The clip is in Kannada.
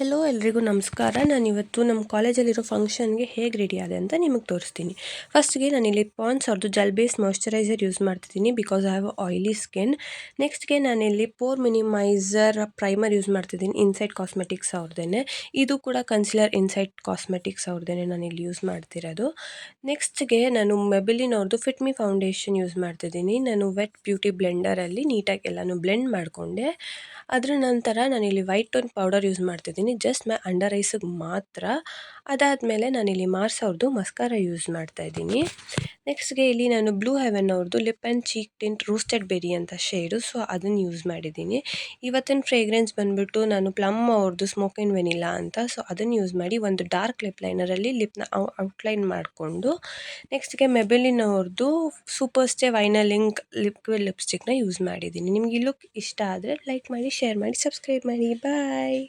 ಹೆಲೋ ಎಲ್ರಿಗೂ ನಮಸ್ಕಾರ. ನಾನಿವತ್ತು ನಮ್ಮ ಕಾಲೇಜಲ್ಲಿರೋ ಫಂಕ್ಷನ್ಗೆ ಹೇಗೆ ರೆಡಿ ಆದೆ ಅಂತ ನಿಮಗೆ ತೋರಿಸ್ತೀನಿ. ಫಸ್ಟ್ಗೆ ನಾನಿಲ್ಲಿ ಪಾಂಡ್ಸ್ ಅವ್ರದ್ದು ಜೆಲ್ ಬೇಸ್ ಮಾಯ್ಶ್ಚರೈಸರ್ ಯೂಸ್ ಮಾಡ್ತಿದ್ದೀನಿ because I have oily skin. ನೆಕ್ಸ್ಟ್ಗೆ ನಾನಿಲ್ಲಿ ಪೋರ್ ಮಿನಿಮೈಸರ್ ಪ್ರೈಮರ್ ಯೂಸ್ ಮಾಡ್ತಿದ್ದೀನಿ ಇನ್ಸೈಡ್ ಕಾಸ್ಮೆಟಿಕ್ಸ್ ಅವ್ರದ್ದೇ. ಇದು ಕೂಡ ಕನ್ಸಿಲರ್ ಇನ್ಸೈಡ್ ಕಾಸ್ಮೆಟಿಕ್ಸ್ ಅವ್ರದ್ದೇ ನಾನಿಲ್ಲಿ ಯೂಸ್ ಮಾಡ್ತಿರೋದು. ನೆಕ್ಸ್ಟ್ಗೆ ನಾನು ಮೆಬಿಲಿನ್ ಅವ್ರದ್ದು ಫಿಟ್ ಮಿ ಫೌಂಡೇಶನ್ ಯೂಸ್ ಮಾಡ್ತಿದ್ದೀನಿ. ನಾನು ವೆಟ್ ಬ್ಯೂಟಿ ಬ್ಲೆಂಡರಲ್ಲಿ ನೀಟಾಗಿ ಎಲ್ಲನೂ ಬ್ಲೆಂಡ್ ಮಾಡಿಕೊಂಡೆ. ಅದರ ನಂತರ ನಾನಿಲ್ಲಿ ವೈಟ್ ಟೋನ್ ಪೌಡರ್ ಯೂಸ್ ಮಾಡ್ತಿದ್ದೀನಿ ಜಸ್ಟ್ ಮೈ ಅಂಡರ್ ಐಸಿಗೆ ಮಾತ್ರ. ಅದಾದಮೇಲೆ ನಾನಿಲ್ಲಿ ಮಾರ್ಸ್ ಅವ್ರದ್ದು ಮಸ್ಕಾರ ಯೂಸ್ ಮಾಡ್ತಾಯಿದ್ದೀನಿ. ನೆಕ್ಸ್ಟ್ಗೆ ಇಲ್ಲಿ ನಾನು ಬ್ಲೂ ಹೆವೆನ್ ಅವ್ರದ್ದು lip and cheek tint roasted berry ಅಂತ ಶೇಡು, ಸೊ ಅದನ್ನು ಯೂಸ್ ಮಾಡಿದ್ದೀನಿ. ಇವತ್ತಿನ ಫ್ರೇಗ್ರೆನ್ಸ್ ಬಂದುಬಿಟ್ಟು ನಾನು ಪ್ಲಮ್ ಅವ್ರದ್ದು ಸ್ಮೋಕ್ ಆ್ಯಂಡ್ ವೆನಿಲಾ ಅಂತ, ಸೊ ಅದನ್ನು ಯೂಸ್ ಮಾಡಿ ಒಂದು ಡಾರ್ಕ್ ಲಿಪ್ ಲೈನರಲ್ಲಿ ಲಿಪ್ನ ಔಟ್ಲೈನ್ ಮಾಡಿಕೊಂಡು ನೆಕ್ಸ್ಟ್ಗೆ ಮೆಬಿಲಿನ್ ಅವ್ರದ್ದು super stay vinyl ink liquid ಲಿಪ್ಸ್ಟಿಕ್ನ ಯೂಸ್ ಮಾಡಿದ್ದೀನಿ. ನಿಮಗೆ ಈ ಲುಕ್ ಇಷ್ಟ ಆದರೆ ಲೈಕ್ ಮಾಡಿ, ಶೇರ್ ಮಾಡಿ, ಸಬ್ಸ್ಕ್ರೈಬ್ ಮಾಡಿ. ಬಾಯ್.